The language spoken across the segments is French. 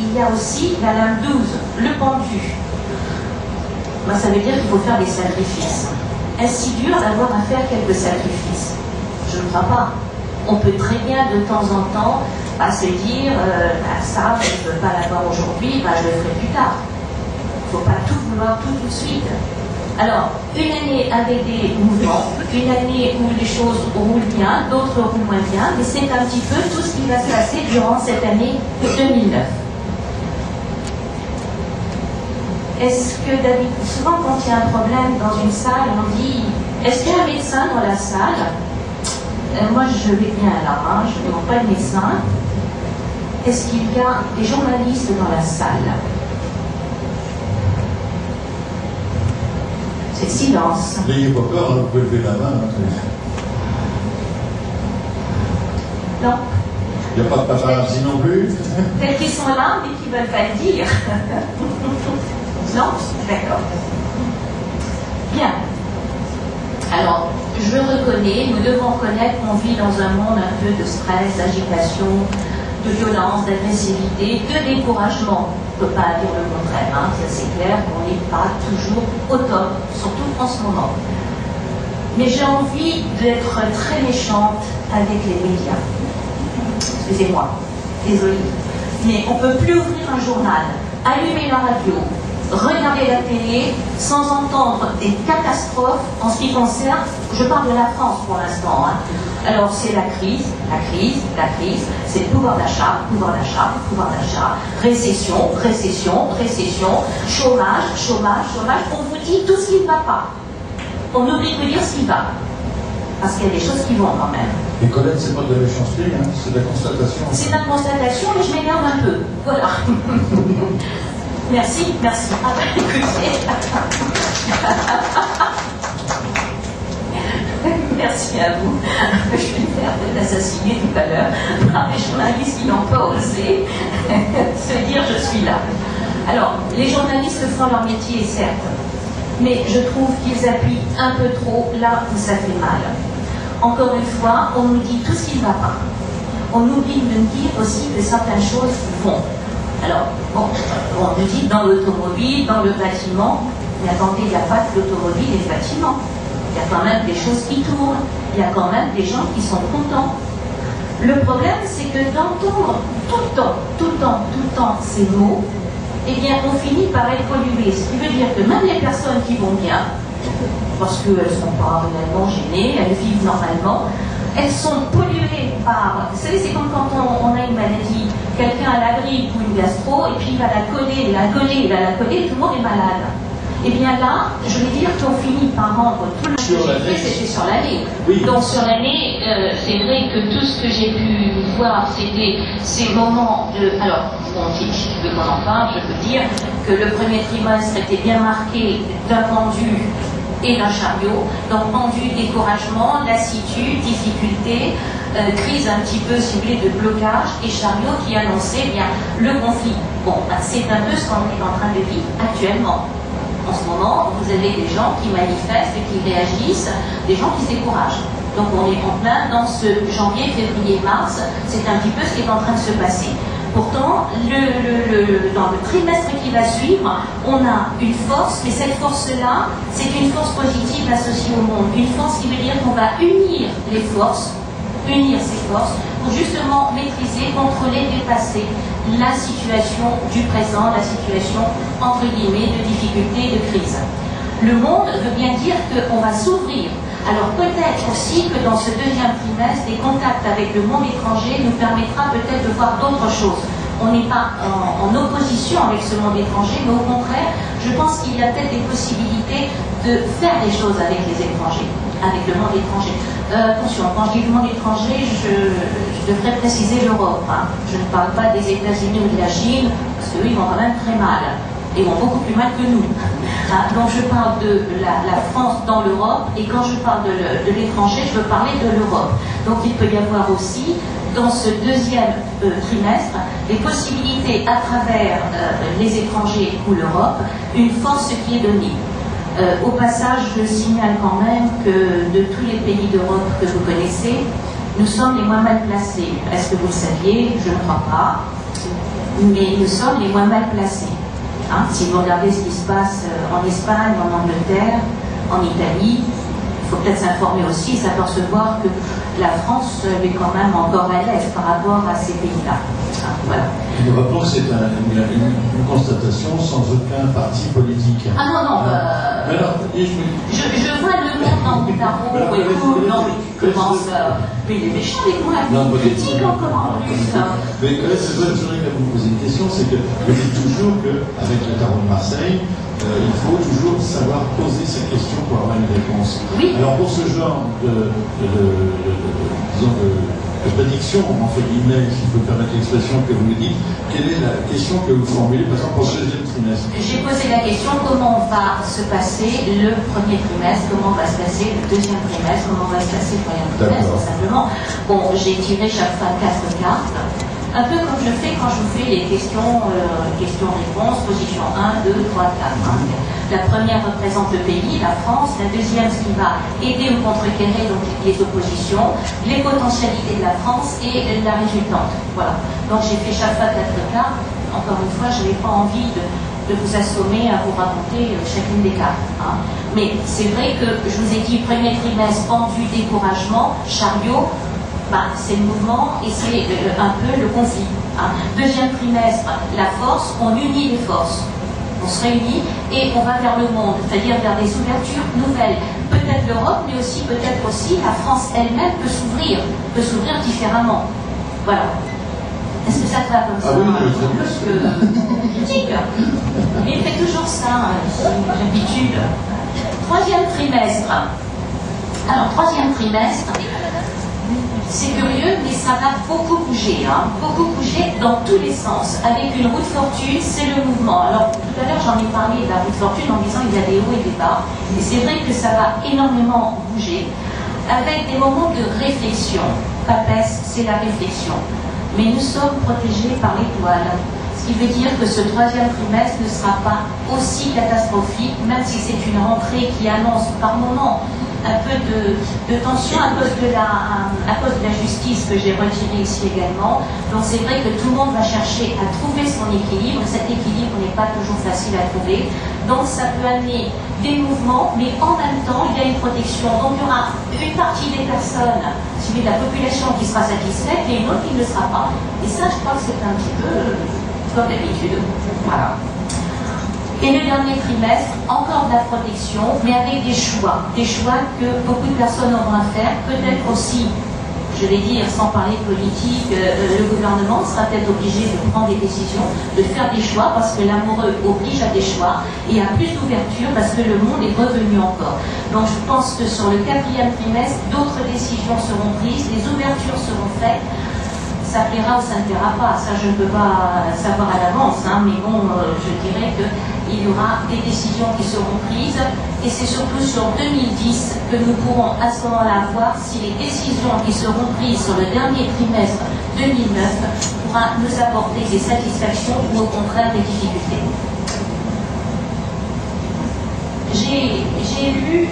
il y a aussi la lame 12, le pendu. Ben, ça veut dire qu'il faut faire des sacrifices. Est-ce si dur d'avoir à faire quelques sacrifices? Je ne crois pas. On peut très bien de temps en temps se dire ça, je ne veux pas l'avoir aujourd'hui, je le ferai plus tard. Il ne faut pas tout vouloir tout de suite. Alors, une année avec des mouvements, une année où les choses roulent bien, d'autres roulent moins bien, mais c'est un petit peu tout ce qui va se passer durant cette année 2009. Est-ce que David, souvent quand il y a un problème dans une salle, on dit, est-ce qu'il y a un médecin dans la salle? Moi je vais bien là, je ne demande pas de médecin. Est-ce qu'il y a des journalistes dans la salle? C'est silence. N'ayez pas peur, vous pouvez lever la main. Non. Il n'y a pas de paparazzi non plus. Peut-être qu'ils sont là, mais qu'ils ne veulent pas le dire. Non? D'accord. Bien. Alors, je reconnais, nous devons reconnaître qu'on vit dans un monde un peu de stress, d'agitation, de violence, d'agressivité, de découragement. On ne peut pas dire le contraire, ça c'est clair qu'on n'est pas toujours au top, surtout en ce moment. Mais j'ai envie d'être très méchante avec les médias. Excusez-moi, désolée. Mais on ne peut plus ouvrir un journal, allumer la radio, regarder la télé sans entendre des catastrophes en ce qui concerne, je parle de la France pour l'instant, Alors c'est la crise, c'est le pouvoir d'achat, récession, chômage, on vous dit tout ce qui ne va pas. On oublie de dire ce qui va. Parce qu'il y a des choses qui vont quand même. Et Colette, c'est pas de la méchanceté, c'est de la constatation. C'est de la constatation, mais je m'énerve un peu. Voilà. Merci. Écoutez. Merci à vous. Je vais me faire assassiner tout à l'heure par les journalistes qui n'ont pas osé se dire je suis là. Alors, les journalistes font leur métier, certes, mais je trouve qu'ils appuient un peu trop là où ça fait mal. Encore une fois, on nous dit tout ce qui ne va pas. On oublie de nous dire aussi que certaines choses vont. Alors, on nous dit dans l'automobile, dans le bâtiment, mais attendez, il n'y a pas que l'automobile et le bâtiment. Il y a quand même des choses qui tournent, il y a quand même des gens qui sont contents. Le problème, c'est que d'entendre tout le temps ces mots, eh bien, on finit par être pollué. Ce qui veut dire que même les personnes qui vont bien, parce qu'elles ne sont pas réellement gênées, elles vivent normalement, elles sont polluées par... Vous savez, c'est comme quand on a une maladie, quelqu'un a la grippe ou une gastro, et puis il va la coller, et tout le monde est malade. Et bien là, je vais dire qu'on finit par rendre tout le que j'ai fait, c'était sur l'année. Oui. Donc sur l'année, c'est vrai que tout ce que j'ai pu voir, c'était ces moments de... Alors, si je veux qu'on en parle, je peux dire que le premier trimestre était bien marqué d'un pendu et d'un chariot. Donc pendu, découragement, lassitude, difficulté, crise un petit peu ciblée de blocage, et chariot qui annonçait bien le conflit. Bon, c'est un peu ce qu'on est en train de vivre actuellement. En ce moment, vous avez des gens qui manifestent, qui réagissent, des gens qui se découragent. Donc on est en plein dans ce janvier, février, mars, c'est un petit peu ce qui est en train de se passer. Pourtant, dans le trimestre qui va suivre, on a une force, mais cette force-là, c'est une force positive associée au monde. Une force qui veut dire qu'on va unir ces forces, pour justement maîtriser, contrôler, dépasser la situation du présent, la situation, entre guillemets, de difficulté, de crise. Le monde veut bien dire qu'on va s'ouvrir. Alors peut-être aussi que dans ce deuxième trimestre, des contacts avec le monde étranger nous permettra peut-être de voir d'autres choses. On n'est pas en opposition avec ce monde étranger, mais au contraire, je pense qu'il y a peut-être des possibilités de faire des choses avec les étrangers, avec le monde étranger. Attention, quand je dis le monde étranger, je devrais préciser l'Europe. Je ne parle pas des États-Unis ou de la Chine, parce qu'eux, ils vont quand même très mal. Ils vont beaucoup plus mal que nous. Donc je parle de la France dans l'Europe, et quand je parle de l'étranger, je veux parler de l'Europe. Donc il peut y avoir aussi, dans ce deuxième trimestre, des possibilités à travers les étrangers ou l'Europe, une force qui est donnée. Au passage, je signale quand même que de tous les pays d'Europe que vous connaissez, nous sommes les moins mal placés. Est-ce que vous le saviez? Je ne crois pas. mais nous sommes les moins mal placés. Hein, si vous regardez ce qui se passe en Espagne, en Angleterre, en Italie, il faut peut-être s'informer aussi, s'apercevoir que la France est quand même encore à l'aise par rapport à ces pays-là. Hein, voilà. Nous rappelons que c'est une constatation sans aucun parti politique. Ah non, non, mais alors, je vois le monde dans le tarot, écoute, non, mais commence, mais il est méchant avec moi, il est critique encore en plus. Mais c'est vrai, je voudrais vous poser une question, c'est que vous dites toujours qu'avec le tarot de Marseille, il faut toujours savoir poser ces questions pour avoir une réponse. Oui. Alors pour ce genre disons de prédiction, entre guillemets, si je peux permettre l'expression que vous me dites, quelle est la question que vous formulez, par exemple, pour le deuxième trimestre? J'ai posé la question, comment va se passer le premier trimestre, comment va se passer le deuxième trimestre, comment va se passer le troisième trimestre, simplement. Bon, j'ai tiré chaque fois 4 cartes, un peu comme je fais quand je vous fais les questions-réponses, position 1, 2, 3, 4. Hein. La première représente le pays, la France, la deuxième, ce qui va aider ou contrecarrer donc les oppositions, les potentialités de la France et la résultante. Voilà. Donc j'ai fait chaque fois 4 cartes. Encore une fois, je n'avais pas envie de vous assommer à vous raconter chacune des cartes. Hein. Mais c'est vrai que je vous ai dit, premier trimestre, pendu, découragement, chariot, c'est le mouvement et c'est un peu le conflit. Hein. Deuxième trimestre, la force, on unit les forces. On se réunit et on va vers le monde, c'est-à-dire vers des ouvertures nouvelles. Peut-être l'Europe, mais aussi peut-être aussi la France elle-même peut s'ouvrir différemment. Voilà. Est-ce que ça te va comme ça? Oui, plus que critique. Mais il fait toujours ça, c'est une habitude. Troisième trimestre. Alors, troisième trimestre, c'est curieux, mais ça va beaucoup bouger, hein, beaucoup bouger dans tous les sens. Avec une roue de fortune, c'est le mouvement. Alors, tout à l'heure, j'en ai parlé de la roue de fortune en disant qu'il y a des hauts et des bas. Et c'est vrai que ça va énormément bouger, avec des moments de réflexion. Papesse, c'est la réflexion. Mais nous sommes protégés par l'étoile. Ce qui veut dire que ce troisième trimestre ne sera pas aussi catastrophique, même si c'est une rentrée qui annonce par moments un peu de tension à cause de la justice que j'ai retirée ici également. Donc c'est vrai que tout le monde va chercher à trouver son équilibre. Cet équilibre n'est pas toujours facile à trouver. Donc ça peut amener des mouvements, mais en même temps, il y a une protection. Donc il y aura une partie des personnes, celui de la population qui sera satisfaite et une autre qui ne le sera pas. Et ça, je crois que c'est un petit peu comme d'habitude. Voilà. Et le dernier trimestre, encore de la protection, mais avec des choix que beaucoup de personnes auront à faire, peut-être aussi, je vais dire, sans parler de politique, le gouvernement sera peut-être obligé de prendre des décisions, de faire des choix, parce que l'amoureux oblige à des choix, et à plus d'ouverture, parce que le monde est revenu encore. Donc je pense que sur le quatrième trimestre, d'autres décisions seront prises, les ouvertures seront faites. Ça plaira ou ça ne plaira pas, ça je ne peux pas savoir à l'avance, hein, mais bon, je dirais qu'il y aura des décisions qui seront prises, et c'est surtout sur 2010 que nous pourrons à ce moment-là voir si les décisions qui seront prises sur le dernier trimestre 2009 pourra nous apporter des satisfactions ou au contraire des difficultés. J'ai lu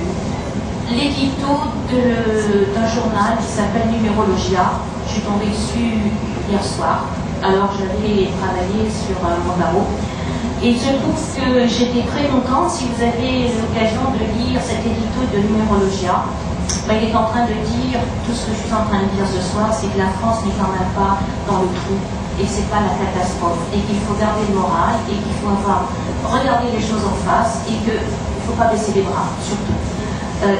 l'édito d'un journal qui s'appelle Numérologia. Je suis tombée dessus hier soir, alors j'avais travaillé sur mon barreau. Et je trouve que j'étais très contente. Si vous avez l'occasion de lire cet édito de Numérologia, il est en train de dire, tout ce que je suis en train de dire ce soir, c'est que la France n'est quand même pas dans le trou, et que ce n'est pas la catastrophe, et qu'il faut garder le moral, et qu'il faut regarder les choses en face, et qu'il ne faut pas baisser les bras, surtout.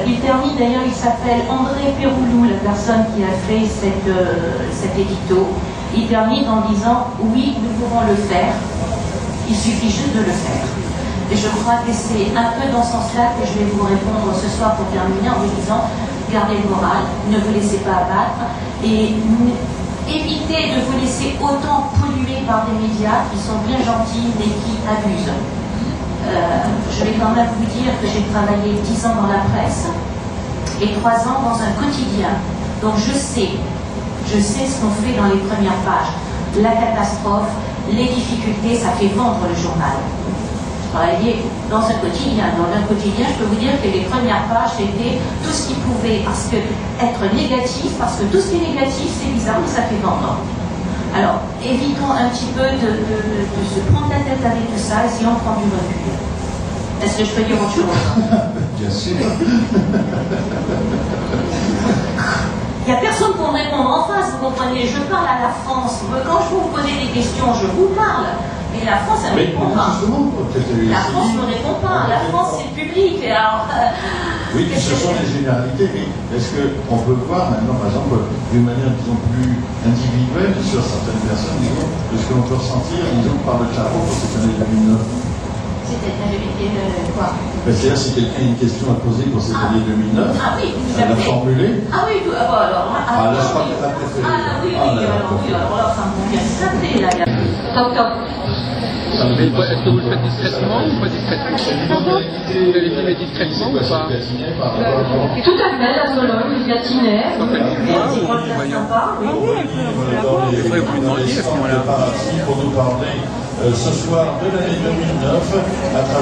Il termine d'ailleurs, il s'appelle André Péroulou, la personne qui a fait cet édito. Il termine en disant « Oui, nous pouvons le faire, il suffit juste de le faire ». Et je crois que c'est un peu dans ce sens-là que je vais vous répondre ce soir pour terminer en vous disant « Gardez le moral, ne vous laissez pas abattre et évitez de vous laisser autant polluer par des médias qui sont bien gentils mais qui abusent ». Je vais quand même vous dire que j'ai travaillé 10 ans dans la presse et 3 ans dans un quotidien. Donc je sais ce qu'on fait dans les premières pages. La catastrophe, les difficultés, ça fait vendre le journal. Je travaillais dans un quotidien. Dans un quotidien, je peux vous dire que les premières pages, c'était tout ce qui pouvait être négatif, parce que tout ce qui est négatif, c'est bizarre, mais ça fait vendre. Alors, évitons un petit peu de se prendre la tête avec tout ça, essayons de prendre du recul. Est-ce que je peux dire autre chose? Bien sûr. Il n'y a personne pour me répondre en face, vous comprenez? Je parle à la France. Quand je vous pose des questions, je vous parle. Mais la France, elle ne répond pas. La France ne répond pas. La France, c'est le public. Alors, oui, ce sont les généralités, mais est-ce qu'on peut voir maintenant, par exemple, d'une manière, disons, plus individuelle sur certaines personnes, disons, de ce que l'on peut ressentir, disons, par le tarot pour cette année 2009? C'est-à-dire quoi? C'est-à-dire, si quelqu'un a une question à poser pour cette année 2009, ah oui, à la formuler. Ah oui, tout, alors là, je crois que c'est la préférée. alors là, ça me convient tout à fait, là. Top, top. Est-ce que vous le faites discrètement ou pas discrètement? Vous allez filmer discrètement ou pas? Tout à fait, la Sologne, il y a Tinet. Dans quel endroit ou voyons? Dans les centres de paradis pour nous parler ce soir de l'année 2009 à travers